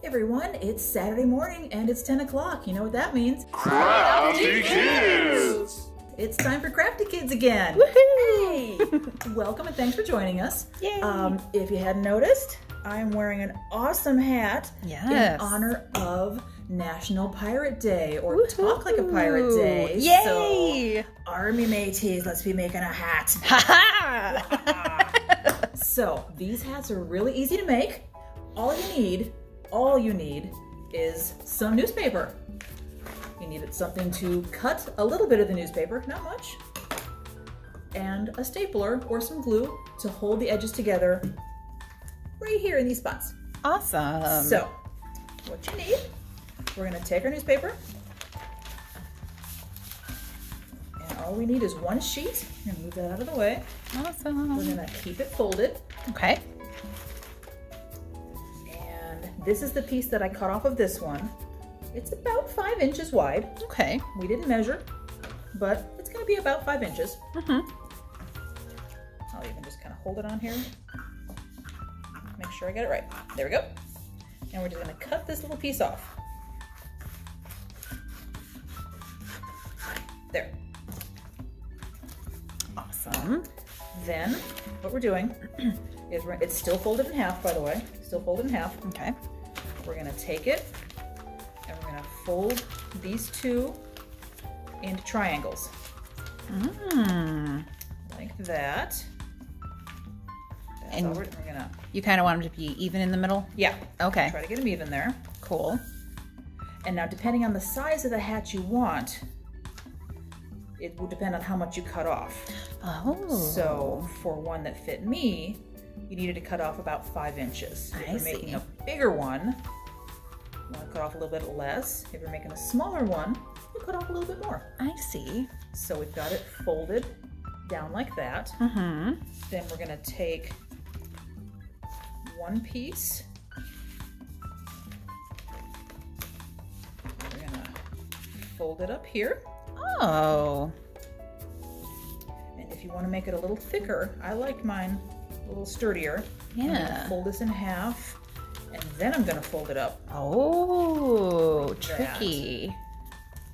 everyone, it's Saturday morning and it's 10 o'clock. You know what that means? Crafty Kids! It's time for Crafty Kids again. Woohoo! Hey! Welcome and thanks for joining us. Yay! If you hadn't noticed, I'm wearing an awesome hat in honor of National Pirate Day, or Woohoo! Talk Like a Pirate Day. Yay! So, Army mateys, let's be making a hat. Ha-ha! So, these hats are really easy to make. All you need is some newspaper. You need something to cut a little bit of the newspaper, not much, and a stapler or some glue to hold the edges together right here in these spots. Awesome. So, what you need, we're gonna take our newspaper, and all we need is one sheet. I'm gonna move that out of the way. Awesome. We're gonna keep it folded. Okay. And this is the piece that I cut off of this one. It's about 5 inches wide. Okay. We didn't measure, but it's gonna be about 5 inches. Mm-hmm. I'll even just kind of hold it on here. Make sure I get it right. There we go. And we're just gonna cut this little piece off. There. Awesome. Then, what we're doing is it's still folded in half, by the way. Still folded in half. Okay. We're gonna take it and we're gonna fold these two into triangles. Like that. That's And all we're gonna... You kind of want them to be even in the middle? Yeah. Okay. Try to get them even there. Cool. And now, depending on the size of the hat you want, it will depend on how much you cut off. Oh. So, for one that fit me, you needed to cut off about 5 inches. If you're making a bigger one, you want to cut off a little bit less. If you're making a smaller one, you cut off a little bit more. I see. So we've got it folded down like that. Mm-hmm. Then we're going to take one piece. We're going to fold it up here. Oh. And if you want to make it a little thicker, I like mine a little sturdier. I'm gonna fold this in half, and then I'm going to fold it up. Oh, like tricky.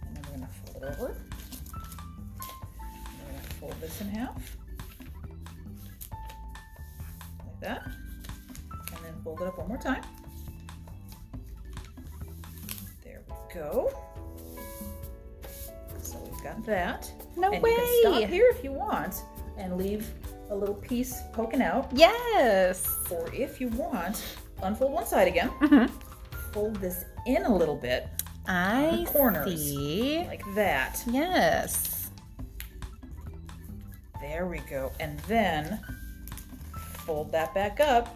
And then we're going to fold it over. We're going to fold this in half. Like that. And then fold it up one more time. There we go. So we've got that. No and way. You can stop here if you want and leave a little piece poking out. Yes. Or if you want, unfold one side again. Mm-hmm. Fold this in a little bit. I Corners. see. Like that. Yes. There we go. And then fold that back up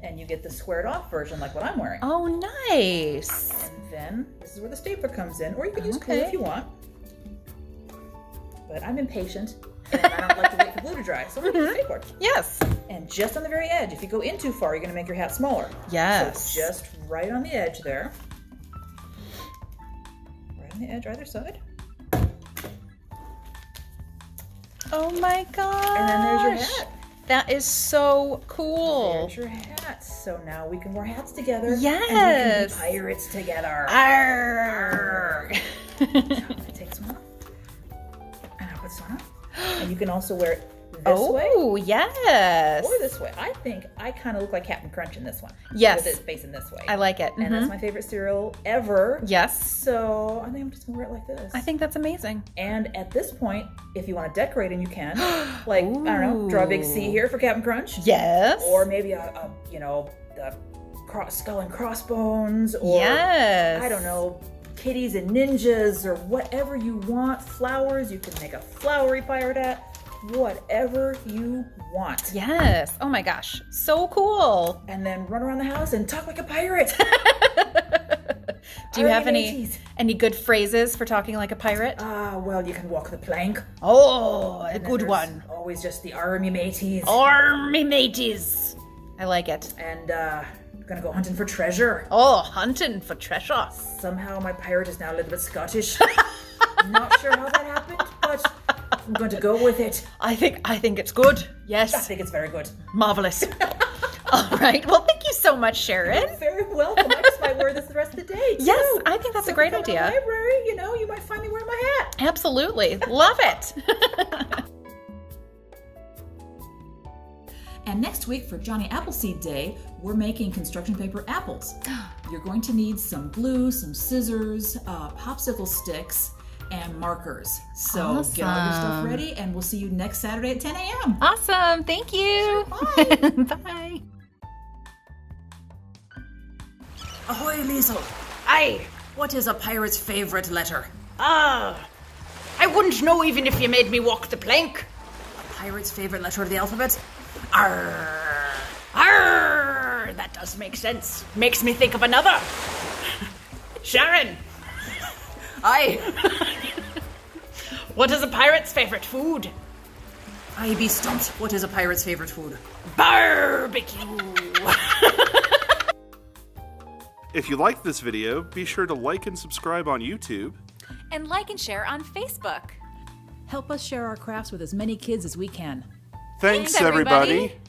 and you get the squared off version like what I'm wearing. Oh, nice. And then this is where the stapler comes in, or you can use glue if you want. But I'm impatient and I don't like to wait for glue to dry, so I'm gonna use stapler. Yes. And just on the very edge, if you go in too far, you're gonna make your hat smaller. Yes. So just right on the edge there. Right on the edge, either side. Oh my gosh. And then there's your hat. That is so cool. There's your hat. So now we can wear hats together. Yes. And we can be pirates together. Arr. So I'm gonna take this one off. And I'll put this one on. And you can also wear it this way. Oh, yes. Or this way. I think I kind of look like Captain Crunch in this one. Yes. With it facing this way. I like it. And that's my favorite cereal ever. Yes. So I think I'm just gonna wear it like this. I think that's amazing. And at this point, if you want to decorate, and you can, like, I don't know, draw a big C here for Captain Crunch. Yes. Or maybe the skull and crossbones, or yes. I don't know, kitties and ninjas, or whatever you want. Flowers, you can make a flowery pirate hat. Whatever you want. Yes. Oh my gosh. So cool. And then run around the house and talk like a pirate. Do you have any good phrases for talking like a pirate? Well, you can walk the plank. Oh, a And then good there's one. Always just the army mateys. Army mateys. I like it. And gonna go hunting for treasure. Oh, hunting for treasure. Somehow my pirate is now a little bit Scottish. Not sure how that happened, but I'm going to go with it. I think it's good. Yes. I think it's very good. Marvelous. All right. Well, thank you so much, Sharon. You're very welcome. I just might wear this the rest of the day, too. Yes, I think that's a great idea. In the library, you know, you might find me wearing my hat. Absolutely. Love it. And next week for Johnny Appleseed Day, we're making construction paper apples. You're going to need some glue, some scissors, popsicle sticks, and markers. So get all your stuff ready, and we'll see you next Saturday at 10 a.m. Awesome. Thank you. Sure, bye. Bye. Ahoy, Liesel. Aye. What is a pirate's favorite letter? I wouldn't know even if you made me walk the plank. A pirate's favorite letter of the alphabet? Arr. Arr. That does make sense. Makes me think of another. Sharon. Aye. What is a pirate's favorite food? I be stumped. What is a pirate's favorite food? Barbecue. If you liked this video, be sure to like and subscribe on YouTube. And like and share on Facebook. Help us share our crafts with as many kids as we can. Thanks, everybody. everybody.